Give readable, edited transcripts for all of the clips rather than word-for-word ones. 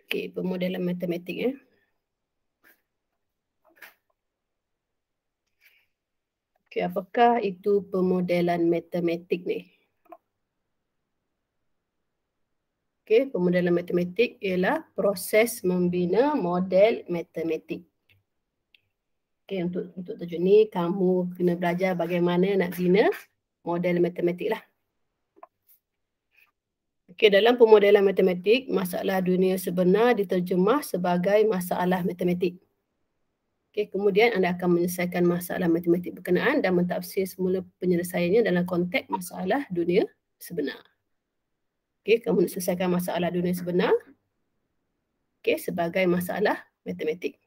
Okey, pemodelan matematik ya. Okey, apakah itu pemodelan matematik ni? Okey, pemodelan matematik ialah proses membina model matematik. Okey, untuk tujuan ni kamu kena belajar bagaimana nak bina model matematik lah. Okey, dalam pemodelan matematik, masalah dunia sebenar diterjemah sebagai masalah matematik. Okey, kemudian anda akan menyelesaikan masalah matematik berkenaan dan mentafsir semula penyelesaiannya dalam konteks masalah dunia sebenar. Okey, kamu nak selesaikan masalah dunia sebenar sebagai masalah matematik.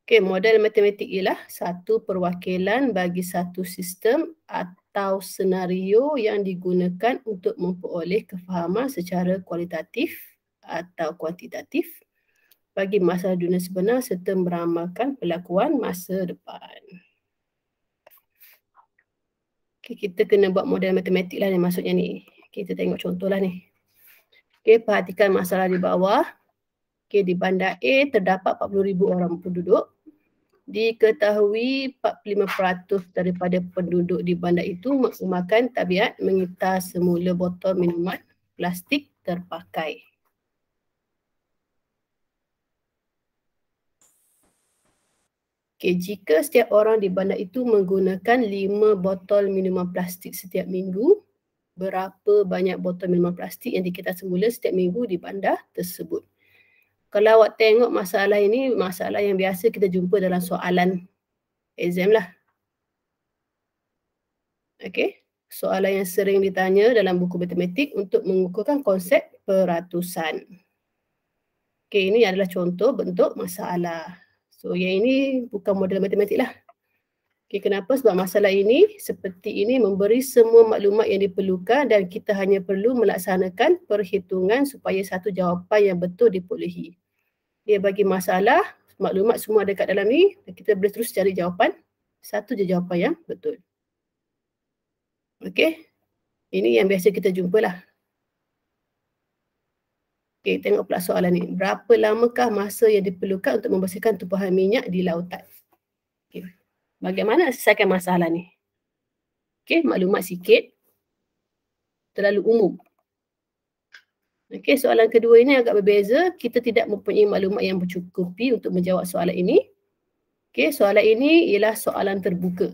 Okey, model matematik ialah satu perwakilan bagi satu sistem atau senario yang digunakan untuk memperoleh kefahaman secara kualitatif atau kuantitatif bagi masalah dunia sebenar serta meramalkan perlakuan masa depan. Okay, kita kena buat model matematik lah ni maksudnya ni. Kita tengok contoh lah ni. Okay, perhatikan masalah di bawah. Okay, di bandar A terdapat 40,000 orang penduduk. Diketahui 45% daripada penduduk di bandar itu memakan tabiat mengitar semula botol minuman plastik terpakai. Okay, jika setiap orang di bandar itu menggunakan 5 botol minuman plastik setiap minggu, berapa banyak botol minuman plastik yang dikitar semula setiap minggu di bandar tersebut? Kalau awak tengok masalah ini, masalah yang biasa kita jumpa dalam soalan exam lah. Okey, soalan yang sering ditanya dalam buku matematik untuk mengukurkan konsep peratusan. Okey, ini adalah contoh bentuk masalah. So, yang ini bukan model matematik lah. Okey, kenapa? Sebab masalah ini seperti ini memberi semua maklumat yang diperlukan dan kita hanya perlu melaksanakan perhitungan supaya satu jawapan yang betul diperolehi. Dia bagi masalah, maklumat semua ada kat dalam ni, kita boleh terus cari jawapan, satu je jawapan yang betul. Okey, ini yang biasa kita jumpa lah. Okey, tengok pula soalan ni. Berapa lamakah masa yang diperlukan untuk membersihkan tumpahan minyak di lautan? Okey, bagaimana selesaikan masalah ni? Okey, maklumat sikit, terlalu umum. Okey, soalan kedua ini agak berbeza. Kita tidak mempunyai maklumat yang mencukupi untuk menjawab soalan ini. Okey, soalan ini ialah soalan terbuka.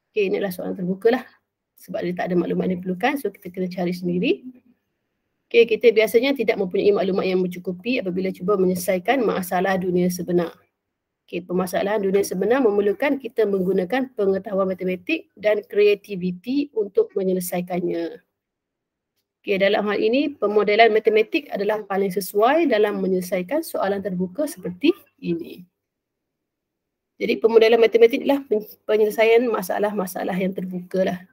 Okey, inilah soalan terbuka lah. Sebab dia tak ada maklumat yang diperlukan, so kita kena cari sendiri. Okey, kita biasanya tidak mempunyai maklumat yang mencukupi apabila cuba menyelesaikan masalah dunia sebenar. Okey, permasalahan dunia sebenar memerlukan kita menggunakan pengetahuan matematik dan kreativiti untuk menyelesaikannya. Okay, dalam hal ini, pemodelan matematik adalah paling sesuai dalam menyelesaikan soalan terbuka seperti ini. Jadi, pemodelan matematik adalah penyelesaian masalah-masalah yang terbuka lah.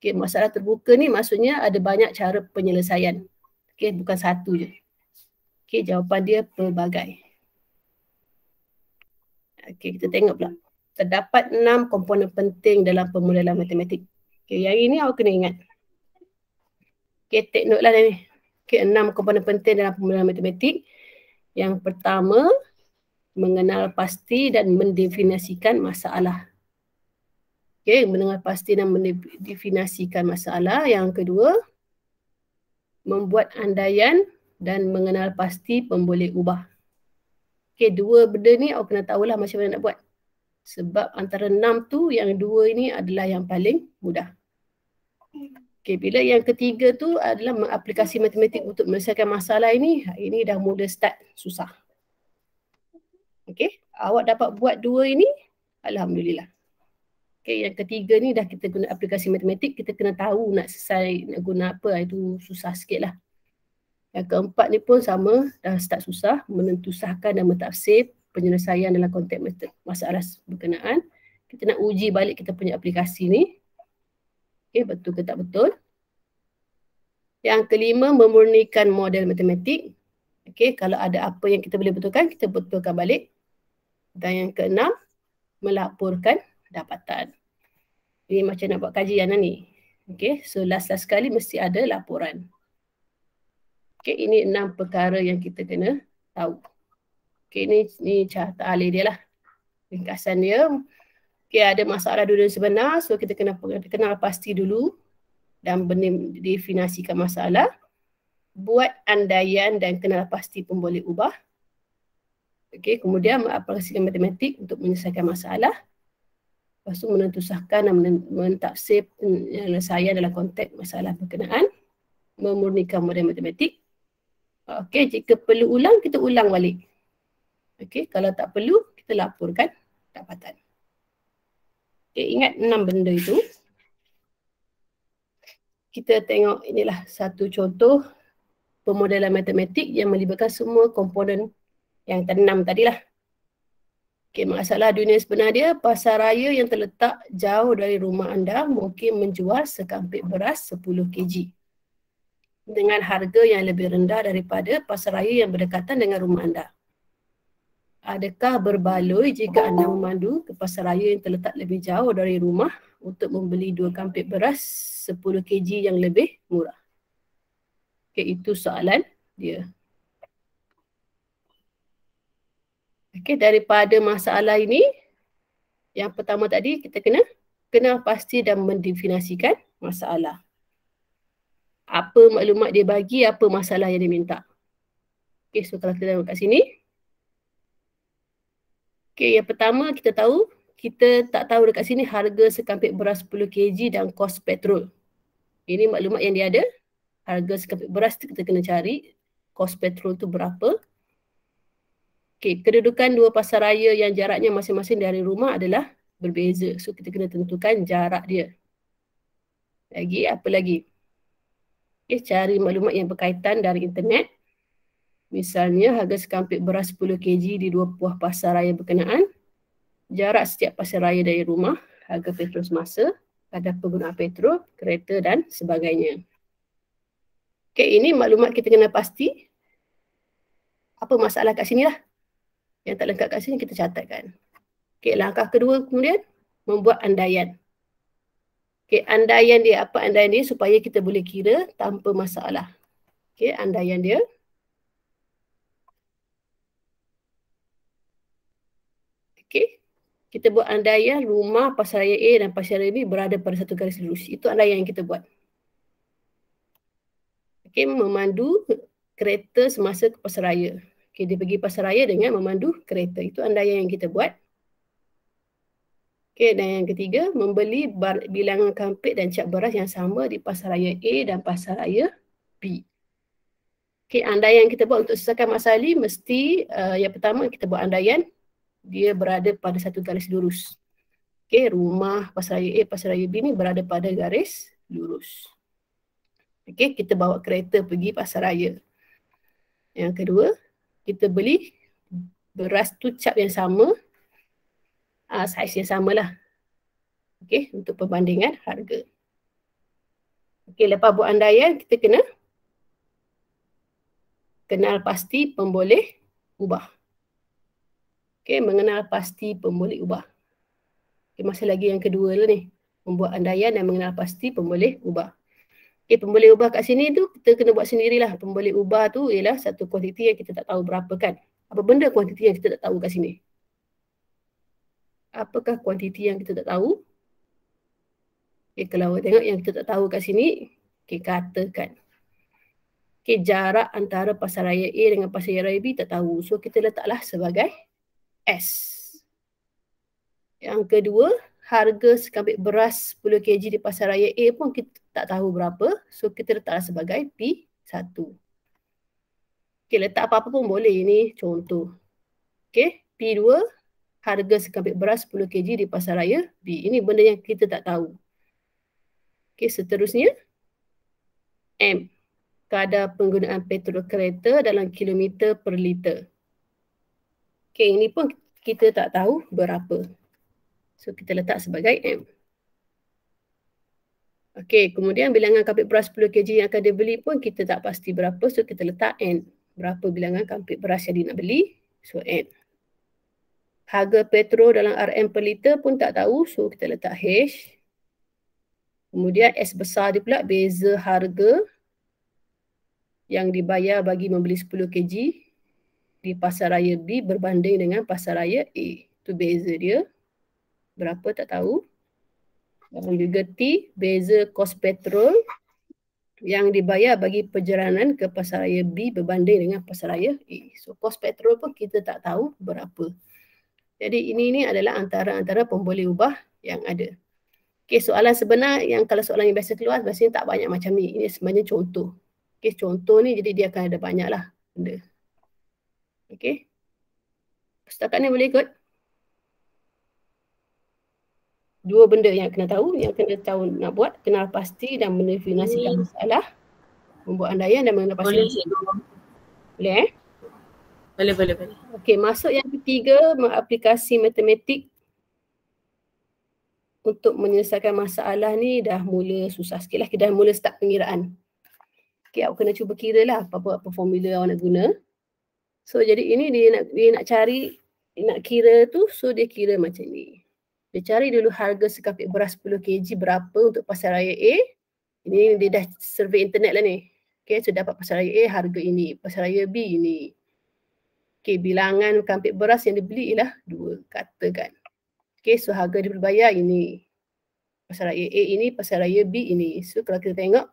Okay, masalah terbuka ni maksudnya ada banyak cara penyelesaian. Okay, bukan satu je. Okay, jawapan dia pelbagai. Okay, kita tengok pula. Terdapat 6 komponen penting dalam pemodelan matematik. Okay, yang ini awak kena ingat. Okay, take note lah ni. Okay, 6 komponen penting dalam pemodelan matematik. Yang pertama, mengenal pasti dan mendefinisikan masalah. Okay, mengenal pasti dan mendefinisikan masalah. Yang kedua, membuat andaian dan mengenal pasti pemboleh ubah. Okay, 2 benda ni awak kena tahulah macam mana nak buat. Sebab antara 6 tu, yang 2 ini adalah yang paling mudah. Okay, bila yang ketiga tu adalah mengaplikasi matematik untuk menyelesaikan masalah ini dah mula start susah. Okay, awak dapat buat 2 ini, alhamdulillah. Okay, yang ketiga ni dah kita guna aplikasi matematik, kita kena tahu nak selesai, nak guna apa, itu susah sikit lah. Yang keempat ni pun sama, dah start susah, menentusahkan dan mentafsir penyelesaian dalam konteks masalah berkenaan. Kita nak uji balik kita punya aplikasi ni. Okay, betul ke tak betul? Yang kelima, memurnikan model matematik. Okay, kalau ada apa yang kita boleh betulkan, kita betulkan balik. Dan yang keenam, melaporkan dapatan. Ini macam nak buat kajian lah ni. Okay, so last sekali mesti ada laporan. Okay, ini 6 perkara yang kita kena tahu. Okay, ni carta alih dia lah. Ringkasan dia. Okay, ada masalah dunia sebenar. So, kita kena kenal pasti dulu dan definisikan masalah. Buat andaian dan kenal pasti pun boleh ubah. Okay, kemudian mengaplikasikan matematik untuk menyelesaikan masalah. Lepas tu menentusahkan dan mentafsir penyelesaian dalam konteks masalah berkenaan. Memurnikan model matematik. Okey, jika perlu ulang, kita ulang balik. Okey, kalau tak perlu, kita laporkan dapatan. Okey, ingat 6 benda itu. Kita tengok inilah satu contoh pemodelan matematik yang melibatkan semua komponen yang ke-6 tadilah. Okey, masalah dunia sebenar dia, pasaraya yang terletak jauh dari rumah anda mungkin menjual sekampit beras 10 kg. Dengan harga yang lebih rendah daripada pasaraya yang berdekatan dengan rumah anda. Adakah berbaloi jika anda memandu ke pasaraya yang terletak lebih jauh dari rumah untuk membeli 2 kampit beras 10 kg yang lebih murah? Okay, itu soalan dia. Okay, daripada masalah ini, yang pertama tadi kita kena kenal pasti dan mendefinisikan masalah. Apa maklumat dia bagi, apa masalah yang dia minta. Okay, so kalau kita tengok kat sini. Okay, yang pertama kita tahu, kita tak tahu dekat sini harga sekampit beras 10 kg dan kos petrol. Ini maklumat yang dia ada. Harga sekampit beras tu kita kena cari. Kos petrol tu berapa. Okay, kedudukan dua pasaraya yang jaraknya masing-masing dari rumah adalah berbeza. So, kita kena tentukan jarak dia. Lagi, apa lagi? Okay, cari maklumat yang berkaitan dari internet. Misalnya, harga sekampit beras 10 kg di 2 buah pasaraya berkenaan. Jarak setiap pasaraya dari rumah. Harga petrol semasa. Kadar penggunaan petrol, kereta dan sebagainya. Okay, ini maklumat kita kena pasti. Apa masalah kat sini lah. Yang tak lengkap kat sini kita catatkan. Okay, langkah kedua kemudian, membuat andaian. Okay, andaian dia, apa andaian dia supaya kita boleh kira tanpa masalah. Okay, andaian dia. Okay, kita buat andaian rumah pasaraya A dan pasaraya B berada pada satu garis lurus. Itu andaian yang kita buat. Okay, memandu kereta semasa ke pasaraya. Okay, dia pergi pasaraya dengan memandu kereta. Itu andaian yang kita buat. Okay, dan yang ketiga, membeli bilangan kampit dan cap beras yang sama di pasaraya A dan pasaraya B. Okay, andaian yang kita buat untuk selesaikan masalah ini, mesti yang pertama kita buat andaian, dia berada pada satu garis lurus. Okay, rumah pasaraya A, pasaraya B ni berada pada garis lurus. Okay, kita bawa kereta pergi pasaraya. Yang kedua, kita beli beras tu cap yang sama, saiz yang samalah. Okay, untuk perbandingan harga. Okay, lepas buat andaian, kita kena kenal pasti pemboleh ubah. Okay, mengenal pasti pemboleh ubah. Okay, masih lagi yang kedua lah ni. Membuat andaian dan mengenal pasti pemboleh ubah. Okay, pemboleh ubah kat sini tu kita kena buat sendirilah. Pemboleh ubah tu ialah satu kuantiti yang kita tak tahu berapa kan. Apa benda kuantiti yang kita tak tahu kat sini? Apakah kuantiti yang kita tak tahu? Okay, kalau tengok yang kita tak tahu kat sini, okay, katakan. Okay, jarak antara pasaraya A dengan pasaraya B tak tahu. So, kita letaklah sebagai S. Yang kedua, harga sekampit beras 10 kg di pasaraya A pun kita tak tahu berapa. So, kita letaklah sebagai P1. Okay, letak apa-apa pun boleh. Ini contoh. Okay, P2, harga sekampit beras 10 kg di pasaraya B. Ini benda yang kita tak tahu. Okay, seterusnya, M. Kadar penggunaan petrol kereta dalam kilometer per liter. Okay, ini pun kita tak tahu berapa. So, kita letak sebagai M. Okey, kemudian bilangan kampit beras 10 kg yang akan dibeli pun kita tak pasti berapa. So, kita letak N. Berapa bilangan kampit beras yang dia nak beli. So, N. Harga petrol dalam RM per liter pun tak tahu. So, kita letak H. Kemudian S besar dia pula beza harga yang dibayar bagi membeli 10 kg di pasaraya B berbanding dengan pasaraya A. Itu beza dia. Berapa tak tahu. Dan juga T, beza kos petrol yang dibayar bagi perjalanan ke pasaraya B berbanding dengan pasaraya A. So kos petrol pun kita tak tahu berapa. Jadi ini adalah antara pemboleh ubah yang ada. Okey, soalan sebenar yang kalau soalan yang biasa keluar biasanya tak banyak macam ni. Ini sebenarnya contoh. Okey, contoh ni jadi dia akan ada banyak lah benda. Okey. Setakat ni boleh ikut? Dua benda yang kena tahu, yang kena tahu nak buat, kenal pasti dan mendefinisikan masalah, membuat andaian dan mengenal pasti. Boleh cikgu. Boleh Boleh. Okey, masuk yang ketiga, mengaplikasi matematik untuk menyelesaikan masalah ni dah mula susah sikit lah. Kita dah mula start pengiraan. Okey, awak kena cuba kira lah apa formula awak nak guna. So jadi ini dia nak cari, dia nak kira tu, so dia kira macam ni. Dia cari dulu harga sekapik beras 10 kg berapa untuk pasaraya A. Ini dia dah survey internet lah ni. Okay, so dapat pasaraya A harga ini, pasaraya B ini. Okay, bilangan kampik beras yang dibeli ialah 2, katakan. Okay, so harga dia berbayar ini. Pasaraya A ini, pasaraya B ini. So kalau kita tengok,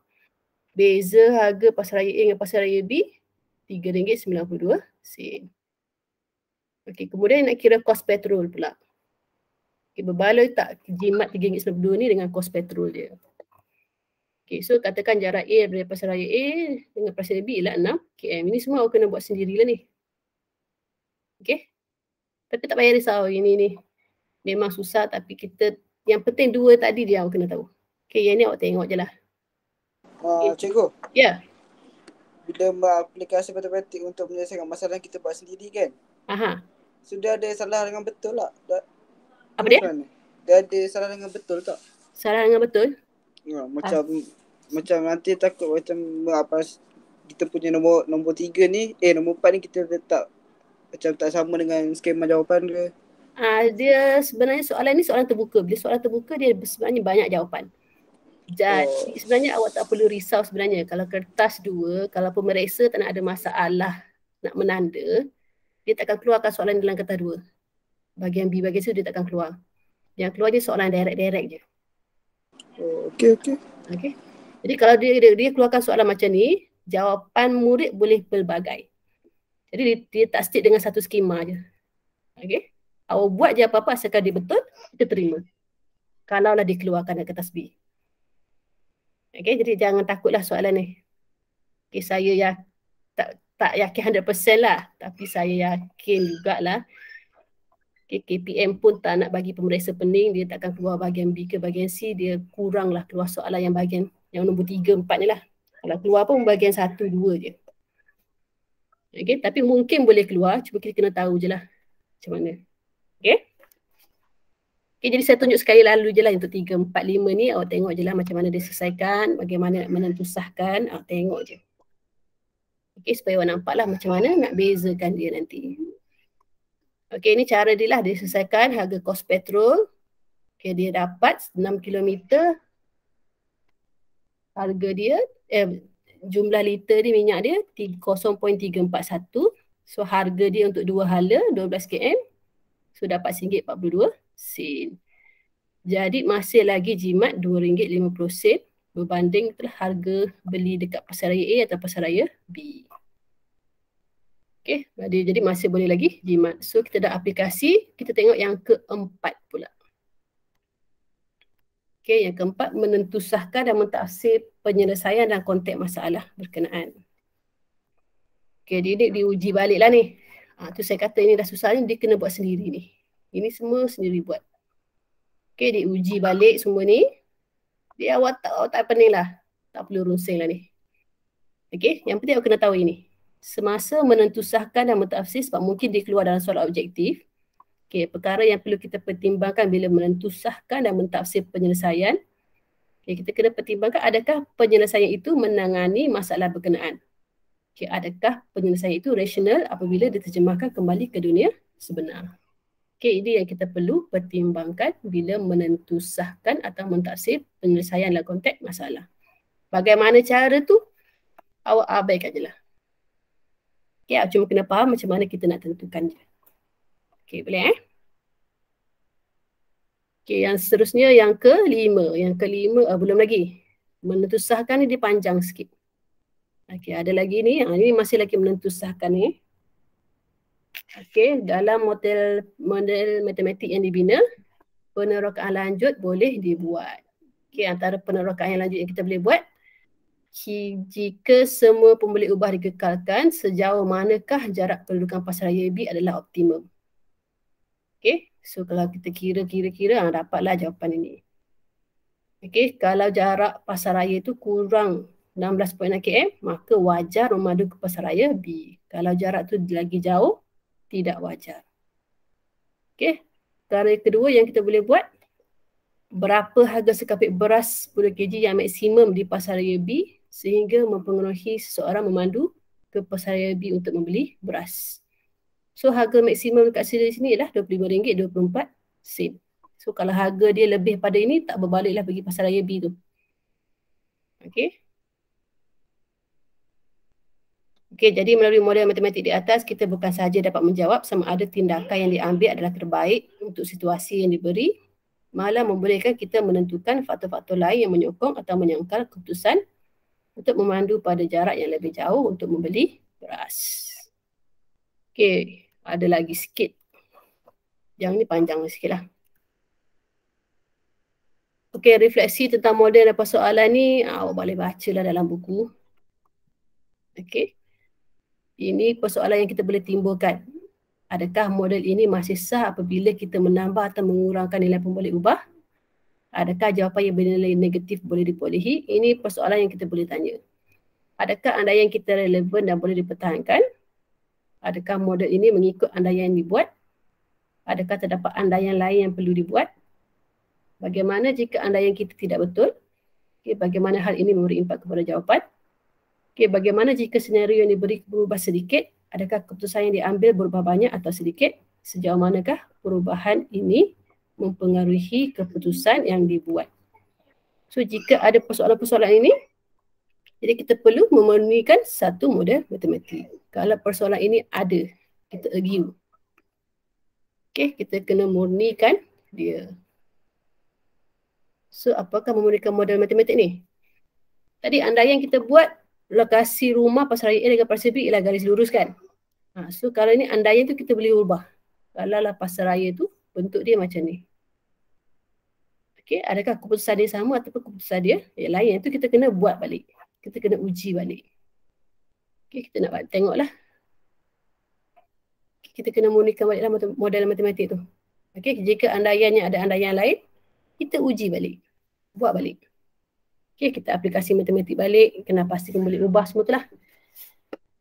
beza harga pasaraya A dengan pasaraya B, RM3.92. Okay, kemudian nak kira kos petrol pula. Okay, berbaloi tak jimat RM3.92 ni dengan kos petrol dia. Okay, so katakan jarak A daripada pasaraya A dengan pasaraya B ialah 6 km. Ini semua awak kena buat sendirilah ni. Okay. Tapi tak payah risau, ini ni memang susah tapi kita, yang penting dua tadi dia awak kena tahu. Okay, yang ni awak tengok je lah. Cikgu. Ya. Bila mengaplikasi matematik untuk menyelesaikan masalah yang kita buat sendiri kan? Aha. Sudah ada salah dengan betul tak? Apa dia? Dia ada salah dengan betul tak? Salah dengan betul? Ya, macam nanti takut macam apa kita punya nombor 3 ni, nombor 4 ni kita letak macam tak sama dengan skema jawapan ke? Dia sebenarnya soalan ni soalan terbuka. Bila soalan terbuka dia sebenarnya banyak jawapan. Jadi sebenarnya awak tak perlu risau sebenarnya. Kalau kertas 2, kalau pemeriksa tak nak ada masalah nak menanda, dia tak akan keluarkan soalan dalam kertas 2. Bahagian B, bahagian C dia tak akan keluar. Yang keluar je soalan direct je. Okey. Jadi kalau dia keluarkan soalan macam ni, jawapan murid boleh pelbagai. Jadi dia tak stick dengan satu skema je. Okey. Awak buat je apa-apa asalkan dia betul, kita terima. Kalaulah dikeluarkan dari kertas B. Okey, jadi jangan takutlah soalan ni. Okey, saya tak yakin 100% lah, tapi saya yakin jugalah. Okay, KPM pun tak nak bagi pemeriksa pening, dia tak akan keluar bahagian B ke bahagian C, dia kuranglah keluar soalan yang bahagian yang nombor 3, 4 ni lah. Kalau keluar pun bahagian 1, 2 je. Okay, tapi mungkin boleh keluar, cuma kita kena tahu je lah macam mana. Okay. Okay, jadi saya tunjuk sekali lalu je lah untuk 3, 4, 5 ni, awak tengok je lah macam mana dia selesaikan, bagaimana nak menentusahkan, awak tengok je. Okay, supaya awak nampak lah macam mana nak bezakan dia nanti. Okey, ini cara dia lah, dia selesaikan harga kos petrol. Okey, dia dapat 6 km. Harga dia, jumlah liter ni minyak dia 0.341. So harga dia untuk 2 hala 12 km. So dapat RM1.42. Jadi masih lagi jimat RM2.50 berbanding harga beli dekat pasaraya A atau pasaraya B. Okay, jadi masih boleh lagi jimat. So kita dah aplikasi, kita tengok yang keempat pula. Okay, yang keempat menentusahkan dan mentafsir penyelesaian dan konteks masalah berkenaan. Okay, dia diuji balik lah ni. Tu saya kata ini dah susah ni, dia kena buat sendiri ni. Ini semua sendiri buat. Okay, diuji balik semua ni. Dia awak tak pening lah. Tak perlu runsing lah ni. Okay, yang penting awak kena tahu ini. Semasa menentusahkan dan mentafsir, sebab mungkin dia keluar dalam soalan objektif. Okay, perkara yang perlu kita pertimbangkan bila menentusahkan dan mentafsir penyelesaian. Okay, kita kena pertimbangkan adakah penyelesaian itu menangani masalah berkenaan. Okay, adakah penyelesaian itu rasional apabila diterjemahkan kembali ke dunia sebenar. Okay, ini yang kita perlu pertimbangkan bila menentusahkan atau mentafsir penyelesaian dalam konteks masalah. Bagaimana cara tu? awak abaikan je lah. Okay, awak cuma kena faham macam mana kita nak tentukan je. Okay, boleh Okay, yang seterusnya yang kelima. Yang kelima, belum lagi. Menentusahkan ni dia panjang sikit. Okay, ada lagi ni. Ini masih lagi menentusahkan ni. Okay, dalam model matematik yang dibina, penerokaan lanjut boleh dibuat. Okay, antara penerokaan yang lanjut yang kita boleh buat, jika semua pemboleh ubah dikekalkan, sejauh manakah jarak pendudukan pasaraya B adalah optimum. Okay, so kalau kita kira-kira, dapatlah jawapan ini. Okay, kalau jarak pasaraya itu kurang 16.6 km, maka wajar memadu ke pasaraya B. Kalau jarak tu lagi jauh, tidak wajar. Okay, cara kedua yang kita boleh buat, berapa harga sekapit beras 10 kg yang maksimum di pasaraya B sehingga mempengaruhi seseorang memandu ke pasaraya B untuk membeli beras. So harga maksimum kat sini ialah RM25.24. So kalau harga dia lebih pada ini, tak berbaliklah pergi pasaraya B tu. Okay. Okay, jadi melalui model matematik di atas, kita bukan sahaja dapat menjawab sama ada tindakan yang diambil adalah terbaik untuk situasi yang diberi, malah membolehkan kita menentukan faktor-faktor lain yang menyokong atau menyangkal keputusan untuk memandu pada jarak yang lebih jauh untuk membeli beras. Okay, ada lagi sikit. Yang ni panjang sikit lah. Okay, refleksi tentang model dan persoalan ni, awak boleh baca lah dalam buku. Okay. Ini persoalan yang kita boleh timbulkan. Adakah model ini masih sah apabila kita menambah atau mengurangkan nilai pemboleh ubah? Adakah jawapan yang bernilai negatif boleh diperolehi? Ini persoalan yang kita boleh tanya. Adakah andaian kita relevan dan boleh dipertahankan? Adakah model ini mengikut andaian yang dibuat? Adakah terdapat andaian lain yang perlu dibuat? Bagaimana jika andaian kita tidak betul? Okay, bagaimana hal ini memberi impak kepada jawapan? Okay, bagaimana jika senario yang diberi berubah sedikit? Adakah keputusan yang diambil berubah banyak atau sedikit? Sejauh manakah perubahan ini mempengaruhi keputusan yang dibuat? So, jika ada persoalan-persoalan ini, jadi kita perlu memurnikan satu model matematik. Kalau persoalan ini ada, kita argue. Okay, kita kena murnikan dia. So, apakah memurnikan model matematik ni? Tadi andaian kita buat lokasi rumah pasaraya A dengan pasaraya B ialah garis lurus kan. So kalau ni andaian tu kita boleh ubah. Kalau lah pasaraya tu bentuk dia macam ni. Okay, adakah keputusan dia sama ataupun keputusan dia yang lain? Itu kita kena buat balik. Kita kena uji balik. Okay, kita nak tengoklah. Kita kena murnikan balik model matematik tu. Okay, jika andaiannya ada andaian lain, kita uji balik. Buat balik. Okay, kita aplikasi matematik balik, kena pastikan boleh ubah semua tu lah.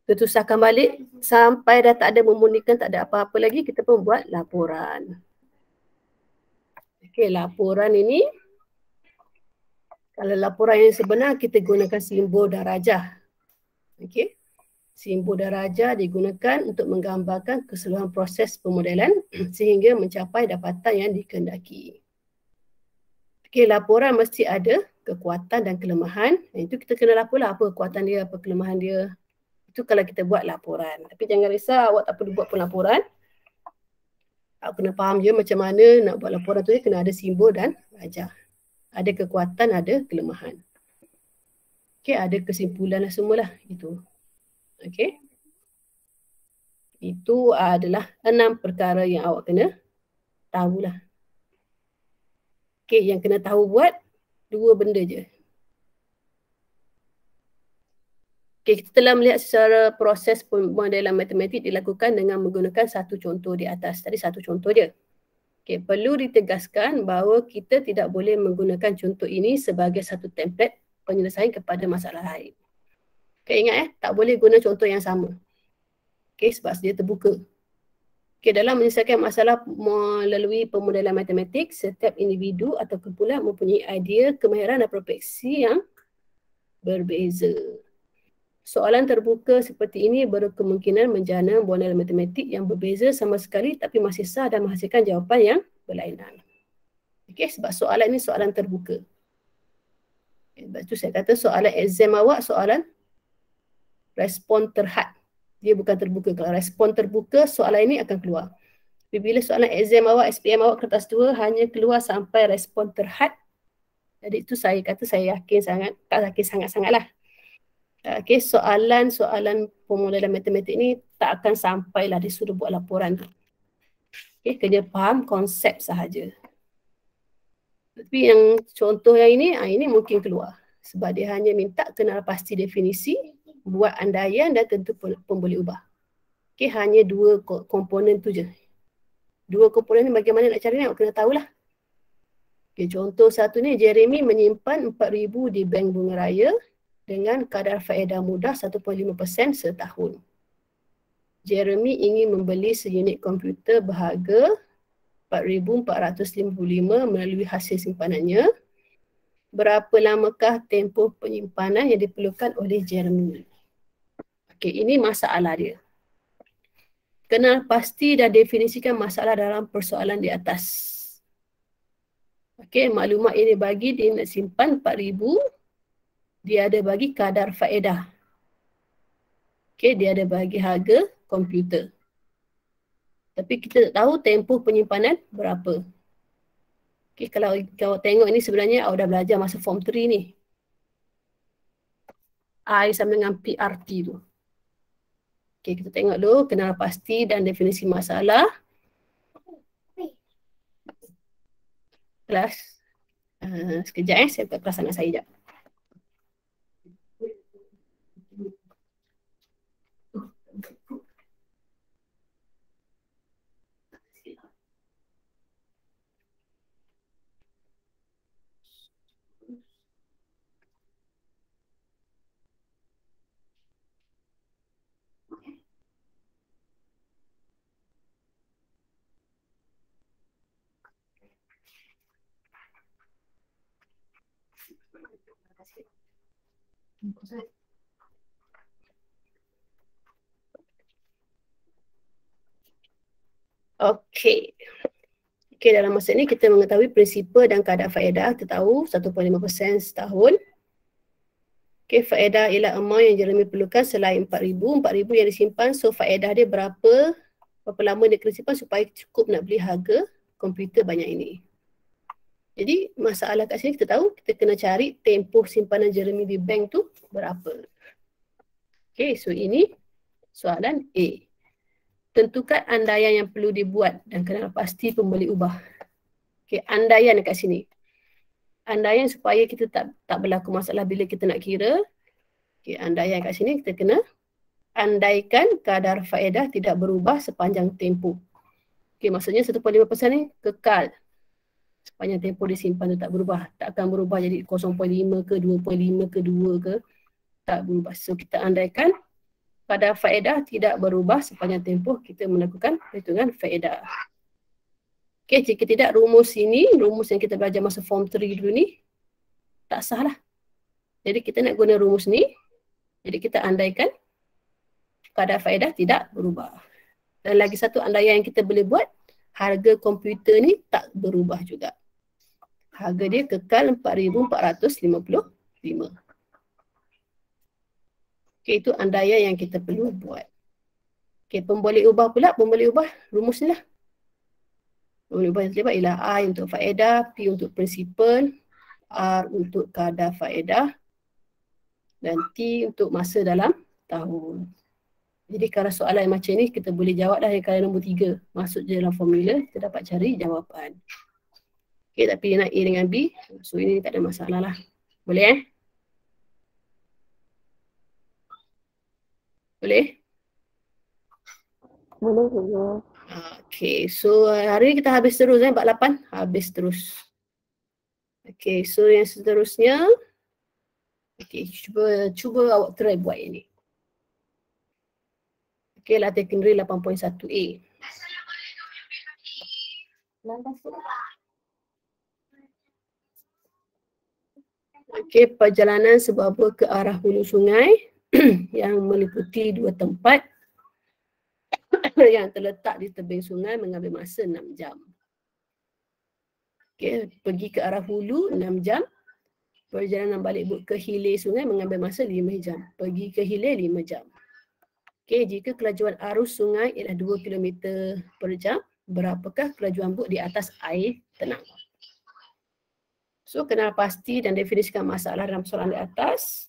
Kita usahkan balik, sampai dah tak ada memurnikan, tak ada apa-apa lagi, kita pun buat laporan. Okay, laporan ini, kalau laporan yang sebenar, kita gunakan simbol darajah. Okay, simbol darajah digunakan untuk menggambarkan keseluruhan proses pemodelan sehingga mencapai dapatan yang dikehendaki. Okay, laporan mesti ada kekuatan dan kelemahan. Itu kita kena laporlah apa kekuatan dia, apa kelemahan dia. Itu kalau kita buat laporan. Tapi jangan risau, awak tak perlu buat pun laporan. Awak kena faham je macam mana nak buat laporan tu, kena ada simbol dan darajah. Ada kekuatan, ada kelemahan. Okay, ada kesimpulan lah semualah. Itu. Okay. Itu adalah 6 perkara yang awak kena tahulah. Okay, yang kena tahu buat 2 benda je. Okay, kita telah melihat secara proses pemodelan matematik dilakukan dengan menggunakan satu contoh di atas. Tadi satu contoh je. Okay, perlu ditegaskan bahawa kita tidak boleh menggunakan contoh ini sebagai satu template penyelesaian kepada masalah lain. Okay, ingat tak boleh guna contoh yang sama. Okay, sebab dia terbuka. Okay, dalam menyelesaikan masalah melalui pemodelan matematik, setiap individu atau kumpulan mempunyai idea, kemahiran dan profesi yang berbeza. Soalan terbuka seperti ini berkemungkinan menjana model matematik yang berbeza sama sekali tapi masih sah dan menghasilkan jawapan yang berlainan. Okay, sebab soalan ini soalan terbuka. Sebab itu saya kata soalan exam awak soalan respon terhad. Dia bukan terbuka. Kalau respon terbuka, soalan ini akan keluar. Bila soalan exam awak, SPM awak kertas 2 hanya keluar sampai respon terhad. Jadi itu saya kata saya yakin sangat, tak yakin sangat-sangat lah. Okay, soalan formula dalam matematik ni tak akan sampailah disuruh buat laporan. Okay, kena faham konsep sahaja. Tapi yang contoh yang ini mungkin keluar. Sebab dia hanya minta kenal pasti definisi, buat andaian dan tentu pemboleh ubah. Okay, hanya 2 komponen tu je. 2 komponen ni bagaimana nak cari ni, awak kena tahulah. Okay, contoh satu ni, Jeremy menyimpan 4,000 di bank bunga raya dengan kadar faedah mudah 1.5% setahun. Jeremy ingin membeli seunit komputer berharga 4,455 melalui hasil simpanannya. Berapa lamakah tempoh penyimpanan yang diperlukan oleh Jeremy? Okey, ini masalah dia. Kenal pasti dan definisikan masalah dalam persoalan di atas. Okey, maklumat ini bagi dia nak simpan 4,000. Dia ada bagi kadar faedah. Okey, dia ada bagi harga komputer. Tapi kita tak tahu tempoh penyimpanan berapa. Okay, kalau kau tengok ni sebenarnya awak dah belajar masa form 3 ni. I sama dengan PRT tu. Okay, kita tengok dulu kenal pasti dan definisi masalah. Kelas. Sekejap saya buka kelas anak saya sekejap. Okey. Okey, dalam masa ini kita mengetahui prinsipal dan kadar faedah. Kita tahu 1.5% setahun. Okey, faedah ialah amount yang Jeremy perlukan selain 4,000. 4,000 yang disimpan, so faedah dia berapa lama dia kena simpan supaya cukup nak beli harga komputer banyak ini. Jadi masalah kat sini kita tahu kita kena cari tempoh simpanan Jeremy di bank tu berapa. Okey, so ini soalan A. Tentukan andaian yang perlu dibuat dan kenal pasti pembeli ubah. Okey, andaian dekat sini. Andaian supaya kita tak berlaku masalah bila kita nak kira. Okey, andaian kat sini kita kena andaikan kadar faedah tidak berubah sepanjang tempoh. Okey, maksudnya 1.5% ni kekal. Sepanjang tempoh disimpan tu tak berubah. Tak akan berubah jadi 0.5 ke 2.5 ke 2 ke. Tak berubah. So kita andaikan kadar faedah tidak berubah sepanjang tempoh kita melakukan perhitungan faedah. Okey, jika tidak rumus ini, rumus yang kita belajar masa form 3 dulu ni, tak sah lah. Jadi kita nak guna rumus ni, jadi kita andaikan kadar faedah tidak berubah. Dan lagi satu andaian yang kita boleh buat, harga komputer ni tak berubah juga. Harga dia kekal 4,455. Okey, itu andaian yang kita perlu buat. Okey, pemboleh ubah pula, pemboleh ubah rumus ni lah. Pemboleh ubah yang terlibat ialah I untuk faedah, P untuk prinsipal, R untuk kadar faedah, dan T untuk masa dalam tahun. Jadi kalau soalan macam ni kita boleh jawab dah kalau nombor 3 masuk je dalam formula, kita dapat cari jawapan. Okey, tapi nak A dengan B, so ini tak ada masalah lah. Boleh Boleh? Boleh. Okey, so hari ni kita habis terus bab 8, habis terus. Okey, so yang seterusnya, okey, cuba awak try buat ini. Okey, latihan kendari 8.1A. Okey, perjalanan sebuah buah ke arah hulu sungai yang meliputi 2 tempat yang terletak di tebing sungai mengambil masa 6 jam. Okey, pergi ke arah hulu 6 jam. Perjalanan balik bot ke hilir sungai mengambil masa 5 jam. Pergi ke hilir 5 jam. Okey, jika kelajuan arus sungai ialah 2 km per jam, berapakah kelajuan bot di atas air tenang? So, kenal pasti dan definisikan masalah dalam soalan di atas.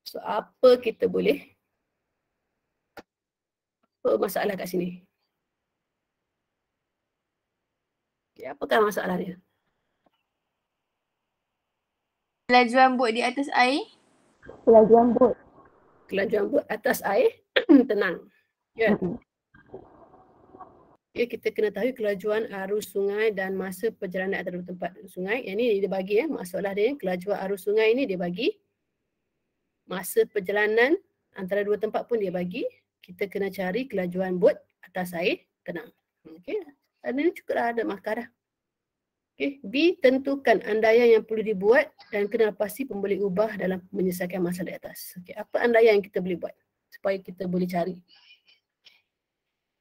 So, apa kita boleh? Apa masalah kat sini? Okay, apakah masalahnya? Kelajuan bot di atas air. Kelajuan bot atas air tenang. Ya. Okay, kita kena tahu kelajuan arus sungai dan masa perjalanan antara tempat sungai. Yang ni dia bagi masalah dia. Kelajuan arus sungai ini dia bagi. Masa perjalanan antara dua tempat pun dia bagi. Kita kena cari kelajuan bot atas air tenang. Okey. Ini cukup dah ada markah dah. Okey. B, tentukan andaian yang perlu dibuat dan kenal pasti pembeli ubah dalam menyelesaikan masalah di atas. Okey. Apa andaian yang kita boleh buat supaya kita boleh cari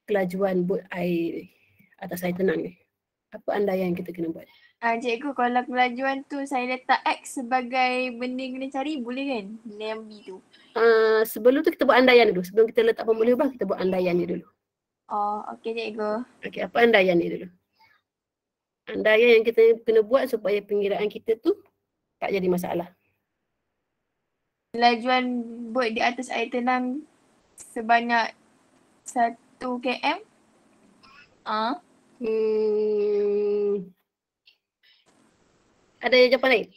kelajuan bot air atas air tenang ni? Apa andaian yang kita kena buat? Cikgu, kalau kelajuan tu saya letak X sebagai benda yang kena cari, boleh kan? Benda yang B tu. Sebelum tu kita buat andaian dulu. Sebelum kita letak pembeli ubah, kita buat andaian ni dulu. Oh, okey cikgu. Okey, apa andaian ni dulu? Andaian yang kita kena buat supaya pengiraan kita tu tak jadi masalah. Kelajuan bot di atas air tenang sebanyak 1 km. Ada jawapan lain?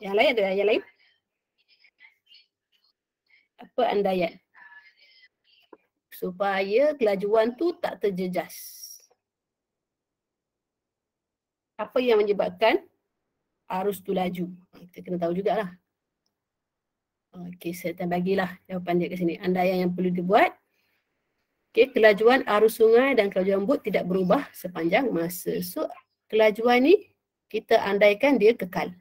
Yang lain ada yang lain? Apa andaian? Supaya kelajuan tu tak terjejas. Apa yang menyebabkan arus tu laju? Kita kena tahu jugalah. Okey, saya akan bagilah jawapan dia ke sini. Andaian yang perlu dibuat. Okey, kelajuan arus sungai dan kelajuan bot tidak berubah sepanjang masa. So, kelajuan ni kita andaikan dia kekal.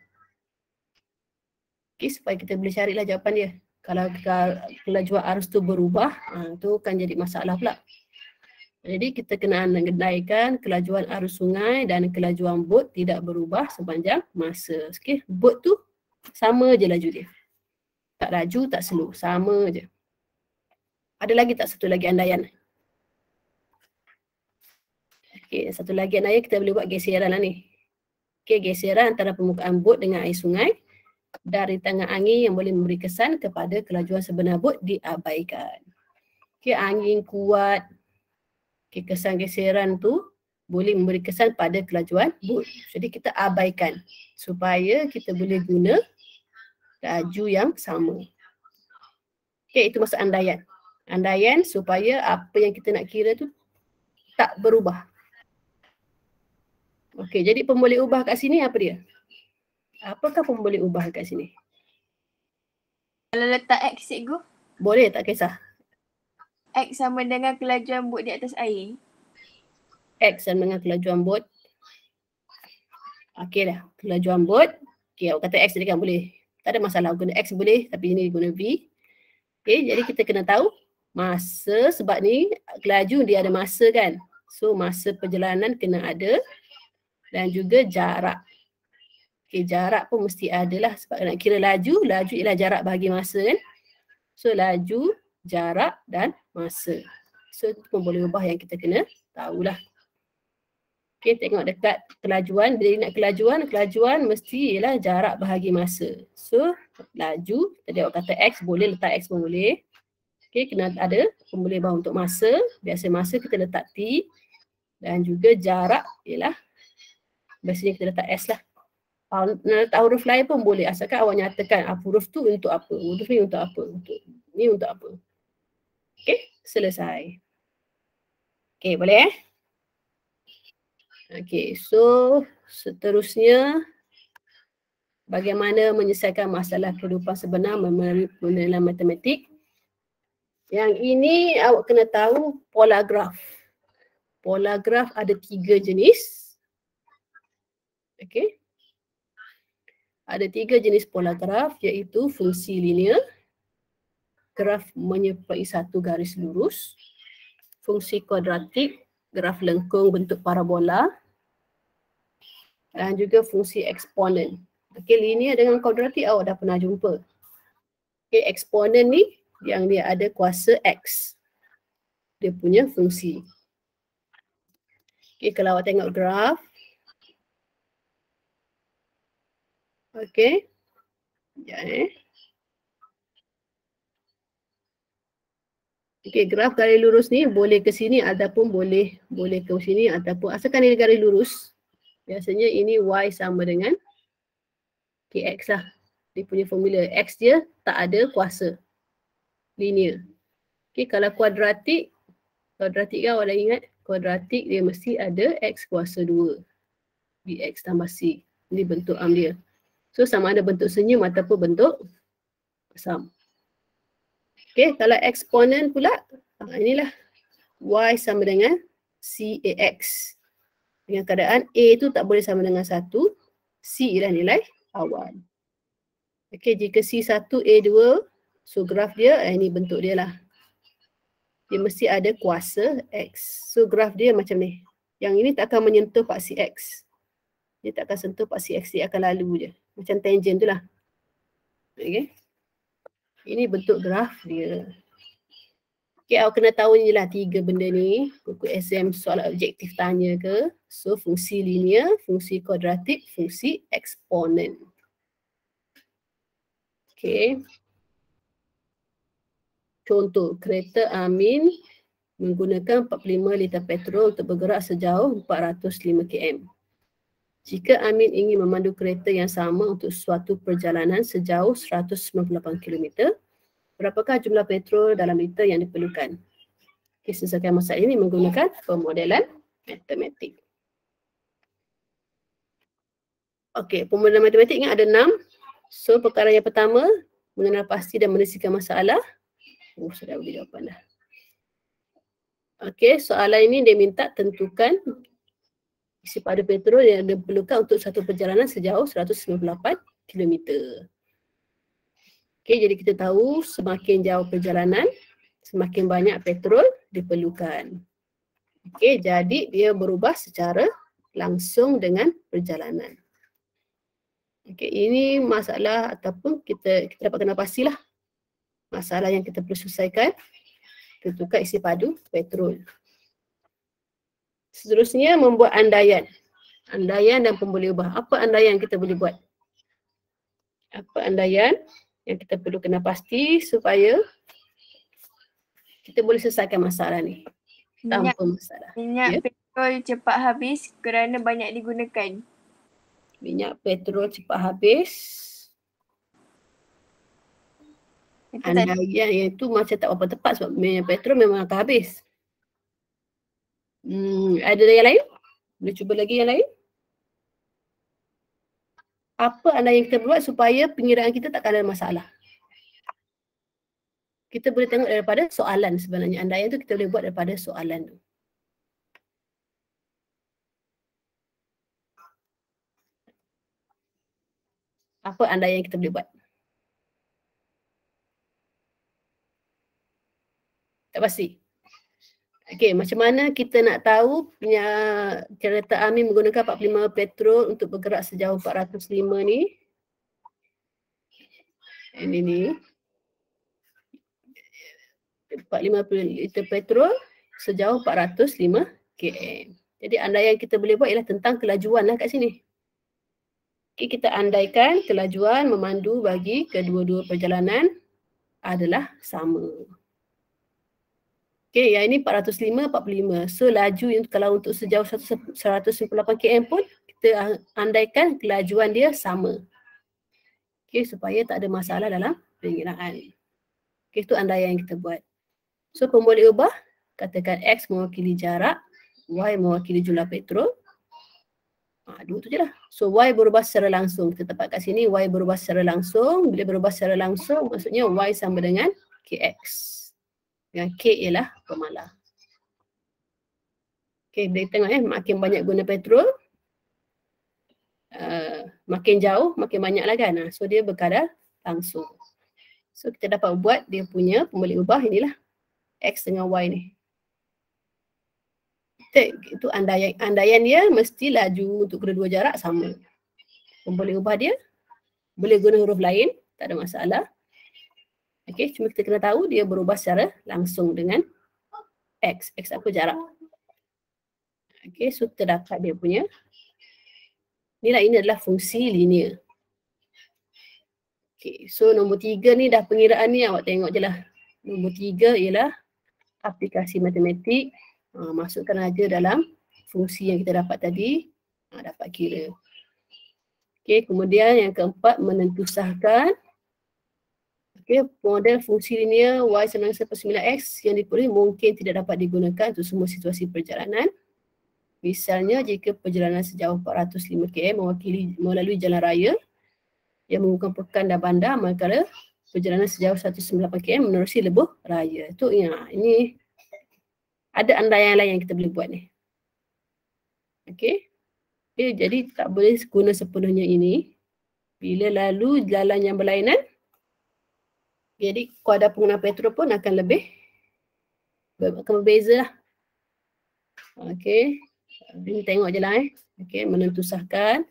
Okey, supaya kita boleh carilah jawapan dia. Kalau kelajuan arus tu berubah, tu kan jadi masalah pula. Jadi kita kena andaikan kelajuan arus sungai dan kelajuan bot tidak berubah sepanjang masa. Okey, bot tu sama je laju dia. Tak laju, tak slow, sama je. Ada lagi tak satu lagi andaian? Okey, satu lagi andaian kita boleh buat geseran lah ni. Okey, geseran antara permukaan bot dengan air sungai dari tangan angin yang boleh memberi kesan kepada kelajuan sebenar bot diabaikan. Okey, angin kuat. Okey, kesan geseran tu boleh memberi kesan pada kelajuan bot. Jadi kita abaikan supaya kita boleh guna laju yang sama. Okey, itu maksud andaian. Andaian supaya apa yang kita nak kira tu tak berubah. Okey, jadi pemboleh ubah kat sini apa dia? Apakah pemboleh ubah kat sini? Kalau letak X cikgu? Boleh, tak kisah. X sama dengan kelajuan bot di atas air. X sama dengan kelajuan bot. Okey dah, kelajuan bot. Okey, awak kata X tadi kan boleh. Tak ada masalah, guna X boleh tapi ini guna V. Okey, jadi kita kena tahu masa sebab ni kelaju dia ada masa kan. So masa perjalanan kena ada dan juga jarak. Okey, jarak pun mesti ada lah sebab nak kira laju ialah jarak bahagi masa kan. So laju, jarak dan masa. So itu pun boleh ubah yang kita kena tahulah. Okey, tengok dekat kelajuan. Bila nak kelajuan mesti ialah jarak bahagi masa. So laju, tadi awak kata X boleh, letak X pun boleh. Okey, kena ada pemboleh ubah untuk masa. Biasa masa kita letak T dan juga jarak ialah biasanya kita letak S lah. Nak letak huruf lain pun boleh asalkan awak nyatakan huruf tu untuk apa, huruf ni untuk apa, ni untuk apa. Okey, selesai. Okey, boleh Okey, so seterusnya bagaimana menyelesaikan masalah kehidupan sebenar melalui matematik. Yang ini awak kena tahu pola graf. Pola graf ada 3 jenis. Okey. Ada 3 jenis pola graf iaitu fungsi linear, graf menyertai satu garis lurus, fungsi kuadratik, graf lengkung bentuk parabola dan juga fungsi eksponen. Okey, linear dengan kuadratik awak dah pernah jumpa. Okey, eksponen ni yang dia ada kuasa X. Dia punya fungsi. Okey, kalau awak tengok graf. Okey. Sekejap Okey, graf garis lurus ni boleh ke sini ataupun boleh ke sini ataupun asalkan dia garis lurus. Biasanya ini Y sama dengan KX lah. Dia punya formula. X dia tak ada kuasa. Linear. Okey, kalau kuadratik kan awak dah ingat, kuadratik dia mesti ada X kuasa 2. Bx tambah C. Ini bentuk dia. So sama ada bentuk senyum ataupun bentuk asam. Okey, kalau eksponen pula, inilah Y sama dengan CAX. Dengan keadaan A tu tak boleh sama dengan 1, C ialah nilai awal. Okey, jika C1, A2, so graf dia, ini bentuk dia lah. Dia mesti ada kuasa X. So graf dia macam ni. Yang ini tak akan menyentuh paksi X. Dia tak akan sentuh paksi X, dia akan lalu je. Macam tangent tu lah. Okey. Ini bentuk graf dia. Okay, awak kena tahu ni lah 3 benda ni. Buku exam soalan objektif tanya ke. So, fungsi linear, fungsi kuadratik, fungsi eksponen. Okay. Contoh, kereta Amin menggunakan 45 liter petrol untuk bergerak sejauh 405 km. Jika Amin ingin memandu kereta yang sama untuk suatu perjalanan sejauh 198 km, berapakah jumlah petrol dalam liter yang diperlukan? Okay, selesaikan masalah ini menggunakan pemodelan matematik. Okey, pemodelan matematik ni ada 6. So, perkara yang pertama, mengenal pasti dan menyelesaikan masalah. Oh, sudah beri jawapan dah. Okey, soalan ini dia minta tentukan isi pada petrol yang diperlukan untuk satu perjalanan sejauh 198 km. Okey, jadi kita tahu semakin jauh perjalanan, semakin banyak petrol diperlukan. Okey, jadi dia berubah secara langsung dengan perjalanan. Okey, ini masalah ataupun kita dapat kenal pastilah. Masalah yang kita perlu selesaikan, tentukan isi padu petrol. Seterusnya membuat andaian. Andaian dan pemboleh ubah. Apa andaian kita boleh buat? Apa andaian yang kita perlu kenal pasti supaya kita boleh selesaikan masalah ni tanpa masalah. Minyak petrol cepat habis kerana banyak digunakan. Minyak petrol cepat habis. Andaian yang itu macam tak berapa tepat sebab minyak petrol memang akan habis. Ada yang lain? Boleh cuba lagi yang lain? Apa andaian yang kita buat supaya pengiraan kita takkan ada masalah? Kita boleh tengok daripada soalan sebenarnya. Andaian tu kita boleh buat daripada soalan tu. Apa andaian yang kita boleh buat? Tak pasti. Okey, macam mana kita nak tahu kereta Amin menggunakan 45 petrol untuk bergerak sejauh 405 ni? Ini ni. 45 liter petrol sejauh 405 km. Jadi andaian yang kita boleh buat ialah tentang kelajuan lah kat sini. Okay, kita andaikan kelajuan memandu bagi kedua-dua perjalanan adalah sama. Okay, yang ini 405, 45. So laju yang kalau untuk sejauh 198 km pun kita andaikan kelajuan dia sama. Okay, supaya tak ada masalah dalam pengiraan. Okay, itu andaian yang kita buat. So pemboleh ubah, katakan X mewakili jarak, Y mewakili jumlah petrol. Dua tu je lah. So Y berubah secara langsung. Kita tempat kat sini Y berubah secara langsung. Bila berubah secara langsung maksudnya Y sama dengan KX. Dengan K ialah pemalah. Okay, boleh tengok makin banyak guna petrol, makin jauh, makin banyak lah kan. So dia berkadar langsung. So kita dapat buat dia punya pemboleh ubah inilah X dengan Y ni. Itu andaian dia mesti laju untuk kedua-dua jarak sama. Boleh ubah dia, boleh guna huruf lain, tak ada masalah. Okey, cuma kita kena tahu dia berubah secara langsung dengan X. X apa jarak. Okey, so terdapat dia punya. Ini adalah fungsi linear. Okey, so nombor 3 ni dah pengiraan ni awak tengok je lah. Nombor 3 ialah aplikasi matematik. Masukkan aja dalam fungsi yang kita dapat tadi. Dapat kira. Okey, kemudian yang keempat menentusahkan. Okey, model fungsi linear y sama dengan 9x yang diperoleh mungkin tidak dapat digunakan untuk semua situasi perjalanan. Misalnya jika perjalanan sejauh 405 km melalui jalan raya yang menghubungkan dan bandar, manakala perjalanan sejauh 198 km menerusi lebuh raya. Itu ya, ini ada andaian lain yang kita boleh buat ni. Okey. Okay, jadi tak boleh guna sepenuhnya ini. Bila lalu jalan yang berlainan, jadi kuadar pengguna petrol pun akan berbeza lah. Okey. Ini tengok je lah Okey, menentusahkan.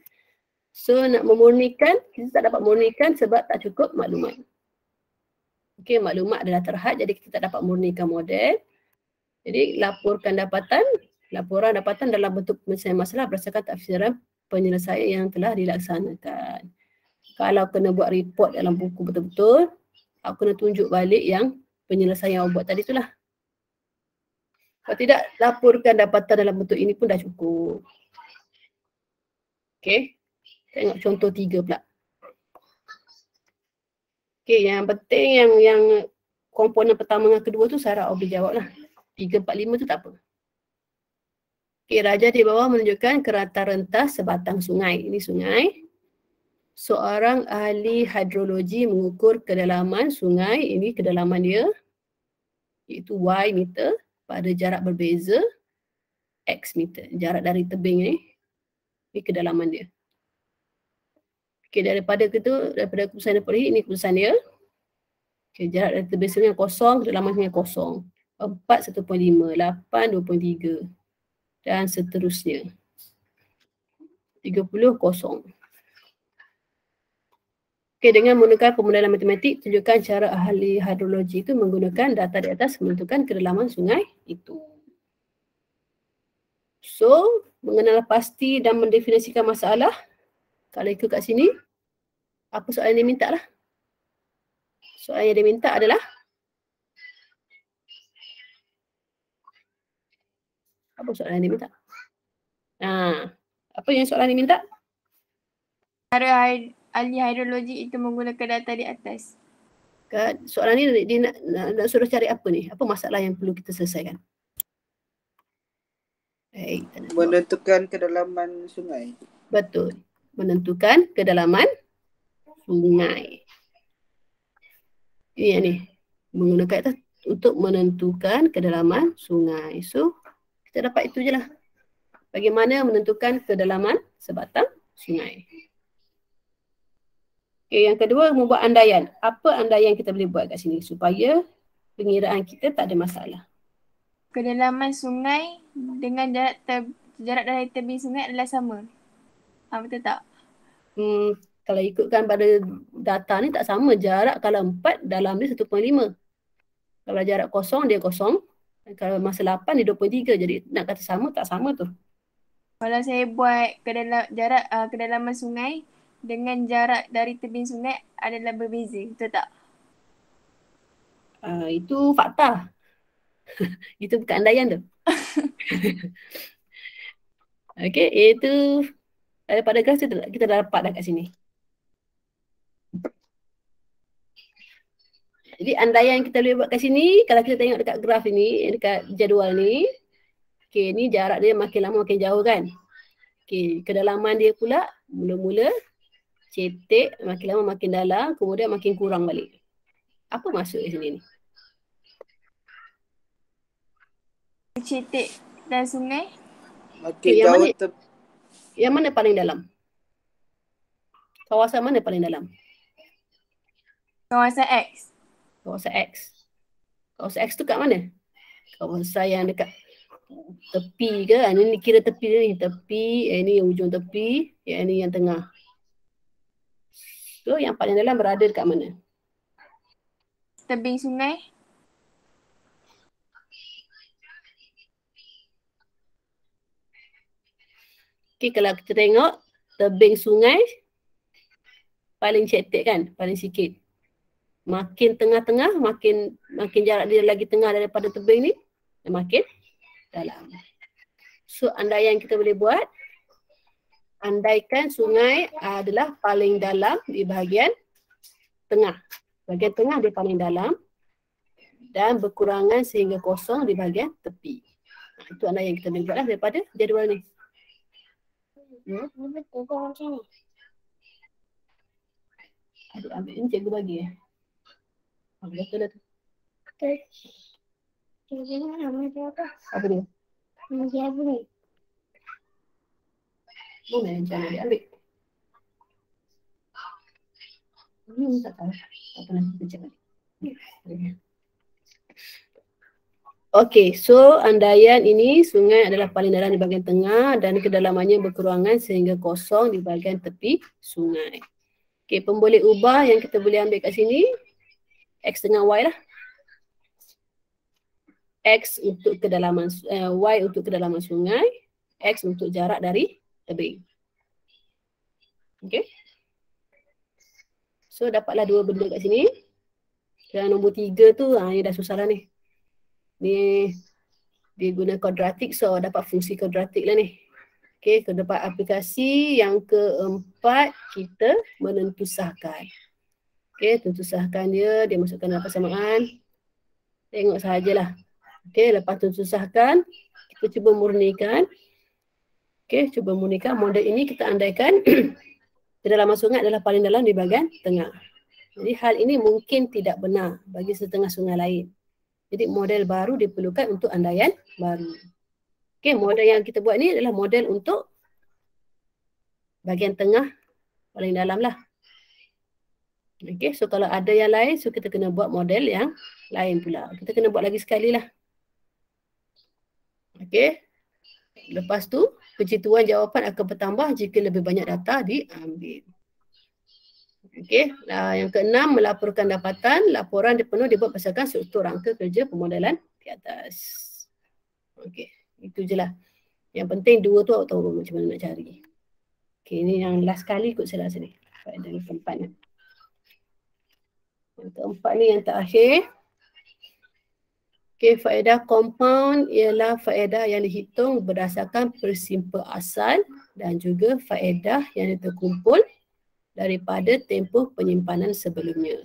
So nak memurnikan, kita tak dapat murnikan sebab tak cukup maklumat. Okey, maklumat adalah terhad, jadi kita tak dapat murnikan model. Jadi laporan dapatan dalam bentuk penyelesaian masalah berdasarkan tafsiran penyelesaian yang telah dilaksanakan. Kalau kena buat report dalam buku betul-betul, aku kena tunjuk balik yang penyelesaian yang buat tadi itulah. Kalau tidak, laporkan dapatan dalam bentuk ini pun dah cukup. Okey, tengok contoh 3 pula. Okey, yang penting yang komponen pertama dengan kedua tu Sarah boleh jawab lah. 3, 4, 5 tu tak apa. Okey, raja di bawah menunjukkan kerata rentas sebatang sungai. Ini sungai. Seorang ahli hidrologi mengukur kedalaman sungai, ini kedalaman dia, iaitu Y meter pada jarak berbeza X meter. Jarak dari tebing ni, ini kedalaman dia. Okey, daripada keputusan dia, ini keputusan dia. Okey, jarak dari tebing sungai kosong, kedalaman sungai kosong. 4, 1.5, 8, 2.3 dan seterusnya. 30, kosong. Okey, dengan menggunakan pemodelan matematik, tunjukkan cara ahli hidrologi itu menggunakan data di atas menentukan kedalaman sungai itu. So, mengenal pasti dan mendefinisikan masalah. Kalau ikut kat sini, apa soalan yang dia minta lah? Soalan yang dia minta adalah apa soalan yang dia minta? Apa yang soalan yang dia minta? Cara ahli hidrologi itu menggunakan data di atas. Soalan ni dia nak suruh cari apa ni? Apa masalah yang perlu kita selesaikan? Menentukan kedalaman sungai. Betul. Menentukan kedalaman sungai. Ini yang ni. Menggunakan itu untuk menentukan kedalaman sungai. So, kita dapat itu je lah. Bagaimana menentukan kedalaman sebatang sungai. Okay, yang kedua, membuat andaian. Apa andaian kita boleh buat kat sini supaya pengiraan kita tak ada masalah. Kedalaman sungai dengan jarak dari tebing sungai adalah sama. Betul tak? Kalau ikutkan pada data ni tak sama. Jarak kalau 4 dalam dia 1.5. Kalau jarak kosong dia kosong. Kalau masa 8 dia 2.3. Jadi nak kata sama tak sama tu. Kalau saya buat jarak kedalaman sungai dengan jarak dari tebing sungai adalah berbeza. Betul tak? Itu fakta. Itu bukan andaian tu. Okey, itu daripada graf kita dah dapat dah kat sini. Jadi andaian kita boleh buat kat sini, kalau kita tengok dekat graf ini, dekat jadual ni, okey, ni jarak dia makin lama makin jauh kan. Okey, kedalaman dia pula mula-mula cetek, makin lama makin dalam, kemudian makin kurang balik. Apa maksud di sini ni? Cetek dan sungai. Makin jauh yang mana paling dalam? Kawasan mana paling dalam? Kawasan X. Kawasan X. Kawasan X tu kat mana? Kawasan yang dekat tepi ke? Ini kira tepi ni, tepi, ini ujung tepi, yang ini yang tengah. So yang paling dalam berada dekat mana? Tebing sungai. Okay, kalau kita tengok tebing sungai paling cetek kan, paling sikit. Makin tengah-tengah, makin jarak dia lagi tengah daripada tebing ni, makin dalam. So andaian kita boleh buat, andaikan sungai adalah paling dalam di bahagian tengah. Bahagian tengah dia paling dalam dan berkurangan sehingga kosong di bahagian tepi. Itu andaian kita boleh buatlah daripada jadual ni. Adik ambil ni, cikgu bagi betul lah tu. Apa dia? Mana yang jangan adik ambil? Tak tahu. Apa nanti kita cakap. Okey, so andaian ini sungai adalah paling dalam di bahagian tengah dan kedalamannya berkurangan sehingga kosong di bahagian tepi sungai. Okey, pemboleh ubah yang kita boleh ambil kat sini, X dengan Y lah. X untuk kedalaman, Y untuk kedalaman sungai, X untuk jarak dari tebing. Okey. So dapatlah dua benda kat sini. Yang nombor 3 tu, ni dah susah lah ni. Ni dia guna kuadratik, so dapat fungsi kuadratik lah ni. Okey, dapat aplikasi yang keempat, kita menentusahkan. Okey, tentusahkan dia masukkan dalam persamaan. Tengok sahajalah. Okey, lepas tentusahkan, kita cuba murnikan. Okey, cuba murnikan model ini, kita andaikan kedalaman sungai adalah paling dalam di bahagian tengah. Jadi hal ini mungkin tidak benar bagi setengah sungai lain. Jadi model baru diperlukan untuk andaian baru. Okey, model yang kita buat ni adalah model untuk bahagian tengah paling dalam lah. Okey, so kalau ada yang lain, so kita kena buat model yang lain pula. Kita kena buat lagi sekali lah. Okey. Lepas tu, pencituan jawapan akan bertambah jika lebih banyak data diambil. Okey, yang keenam, melaporkan dapatan. Laporan dipenuh dibuat berdasarkan struktur rangka kerja pemodelan di atas. Okey, itu je lah. Yang penting dua tu awak tahu macam mana nak cari. Okey, ini yang last kali kot saya rasa ni. Faedah yang keempat ni. Yang keempat ni yang terakhir. Okey, faedah compound ialah faedah yang dihitung berdasarkan persimpa asal dan juga faedah yang terkumpul daripada tempoh penyimpanan sebelumnya.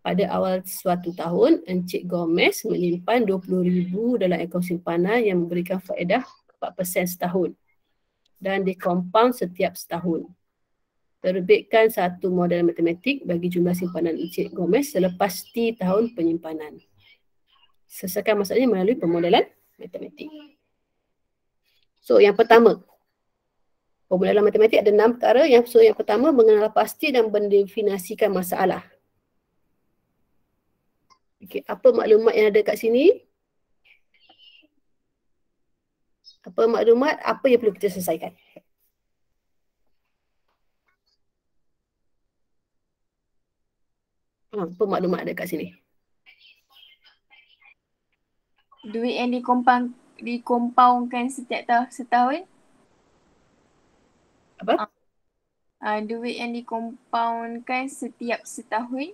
Pada awal suatu tahun, Encik Gomez menyimpan 20,000 dalam akaun simpanan yang memberikan faedah 4% setahun dan dikompaun setiap setahun. Terbitkan satu model matematik bagi jumlah simpanan Encik Gomez selepas T tahun penyimpanan. Selesaikan masalahnya melalui pemodelan matematik. So, yang pertama, pemodelan matematik ada 6 perkara. Yang pertama, mengenal pasti dan mendefinisikan masalah. Okey, apa maklumat yang ada kat sini? Apa maklumat, apa yang perlu kita selesaikan? Apa maklumat ada kat sini? Duit yang dikompaunkan setiap setahun. Apa? Duit yang dikompaunkan setiap setahun.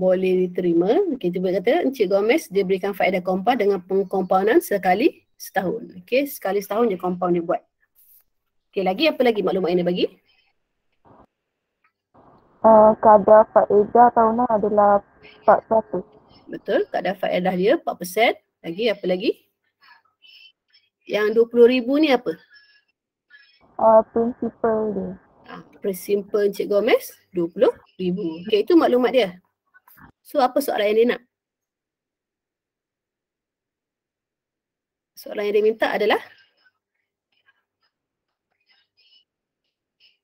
Boleh diterima. Okey, cuba kata Encik Gomez dia berikan faedah compound dengan pengkompaunan sekali setahun. Okey, sekali setahun je compound dia buat. Okey, lagi apa lagi maklumat yang dia bagi? Kadar faedah tahunan adalah 4%. Betul, kadar faedah dia 4%. Lagi apa lagi? Yang 20,000 ni apa? Prinsipal dia. Prinsipal Encik Gomez 20,000. Okey, itu maklumat dia. So, apa soalan yang dia nak? Soalan yang dia minta adalah?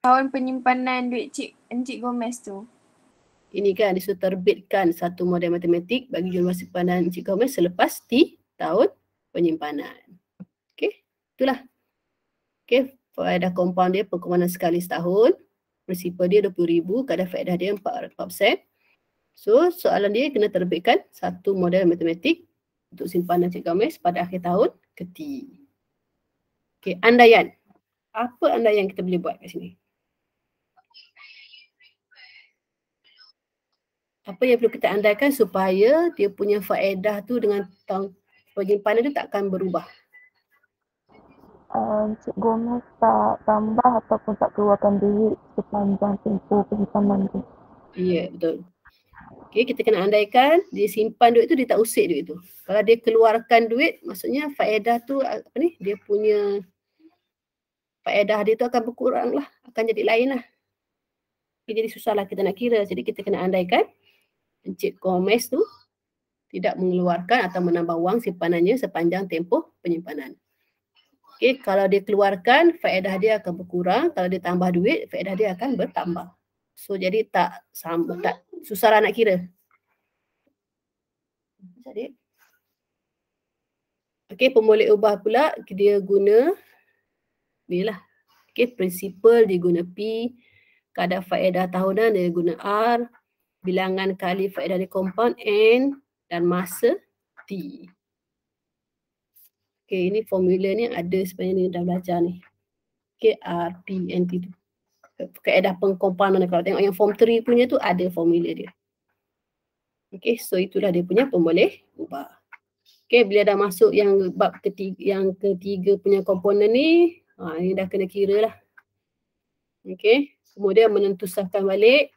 Tahun penyimpanan duit Encik Gomez tu. Ini kan disuruh terbitkan satu model matematik bagi jumlah simpanan Encik Gomez selepas T tahun penyimpanan. Okey, itulah. Okey, faedah kompaun dia pengumpanan sekali setahun. Prinsipal dia 20,000, kadar faedah dia 4%. So, soalan dia kena terbitkan satu model matematik untuk simpanan Cikgu Amis pada akhir tahun ketiga. Okey, andaian. Apa andaian kita boleh buat kat sini? Apa yang perlu kita andaikan supaya dia punya faedah tu dengan tahun penyimpanan tu takkan berubah? Cikgu Gomez tak tambah ataupun tak keluarkan duit sepanjang tempoh penyimpanan tu. Ya, betul. Okey, kita kena andaikan dia simpan duit tu, dia tak usik duit tu. Kalau dia keluarkan duit, maksudnya faedah tu apa ni? Dia punya faedah dia tu akan berkurang lah, akan jadi lain lah. Okay, jadi susahlah kita nak kira. Jadi kita kena andaikan Encik Gomez tu tidak mengeluarkan atau menambah wang simpanannya sepanjang tempoh penyimpanan. Okey, kalau dia keluarkan, faedah dia akan berkurang. Kalau dia tambah duit, faedah dia akan bertambah. So jadi tak sama, tak susahlah nak kira. Jadi, okey, pemboleh ubah pula dia guna ni lah. Okey, prinsipal dia guna P, kadar faedah tahunan dia guna R, bilangan kali faedah dia kompaun N dan masa T. Okey, ini formula ni ada sebenarnya ni dah belajar ni. Okey, R, P, N, T tu. Kaedah pengkompaunan, kalau tengok yang form 3 punya tu ada formula dia. Okey, so itulah dia punya pemboleh ubah. Okey, bila dah masuk yang bab ketiga punya komponen ni, ini dah kena kira lah. Okey, kemudian menentusahkan balik.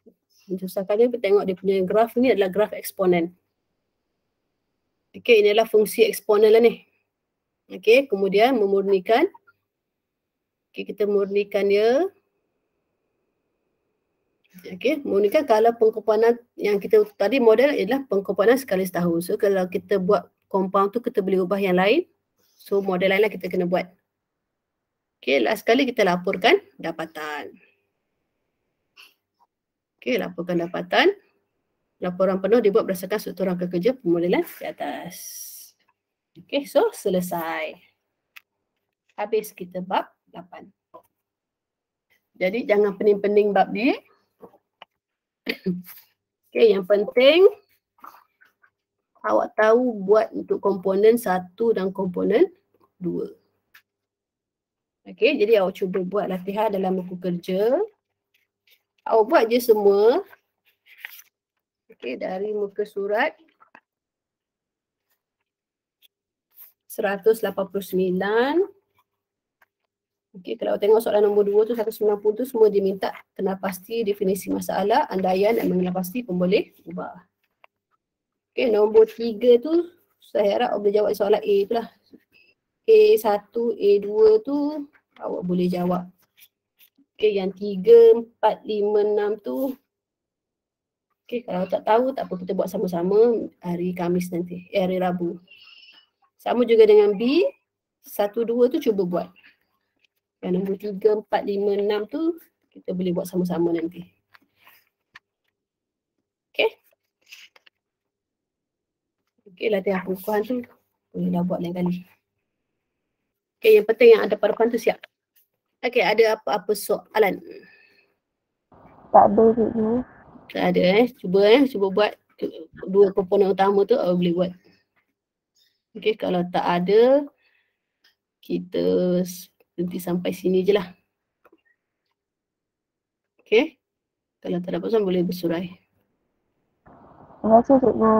Menentusahkan dia, tengok dia punya graf ni adalah graf eksponen. Okey, ini adalah fungsi eksponen lah ni. Okey, kemudian memurnikan. Okey, kita murnikan dia. Okey, murnikan kalau pengkompanan yang kita tadi model adalah pengkompanan sekali setahun. So kalau kita buat kompaun tu kita boleh ubah yang lain. So model lain lah kita kena buat. Okey, last kali kita laporkan dapatan. Okey, laporkan dapatan. Laporan penuh dibuat berdasarkan struktur rangka kerja pemodelan di atas. Okey, so selesai. Habis kita bab 8. Jadi jangan pening-pening bab ni. Okey, yang penting awak tahu buat untuk komponen 1 dan komponen 2. Okey, jadi awak cuba buat latihan dalam buku kerja. Awak buat je semua. Okey, dari muka surat 189. Okey, kalau tengok soalan nombor 2 tu 190 tu semua dia minta kenal pasti definisi masalah, andaian dan mengenal pasti pemboleh ubah. Okey, nombor 3 tu saya harap awak boleh jawab soalan A tu lah. A1, A2 tu awak boleh jawab. Okey, yang 3, 4, 5, 6 tu. Okey, kalau tak tahu tak apa, kita buat sama-sama hari Khamis nanti, hari Rabu. Sama juga dengan B, 1, 2 tu cuba buat. Yang nombor 3, 4, 5, 6 tu kita boleh buat sama-sama nanti. Okey. Okey, latihan pengukuhan tu bolehlah buat lain kali. Okey, yang penting yang ada pada depan tu siap. Okey, ada apa-apa soalan? Tak ada cikgu. Tak ada cuba buat dua komponen utama tu awak boleh buat. Okey, kalau tak ada kita nanti sampai sini je lah. Okey. Kalau tak dapat soalan boleh bersurai. Terima kasih cikgu.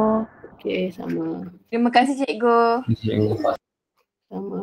Okey, sama. Terima kasih cikgu. Sama.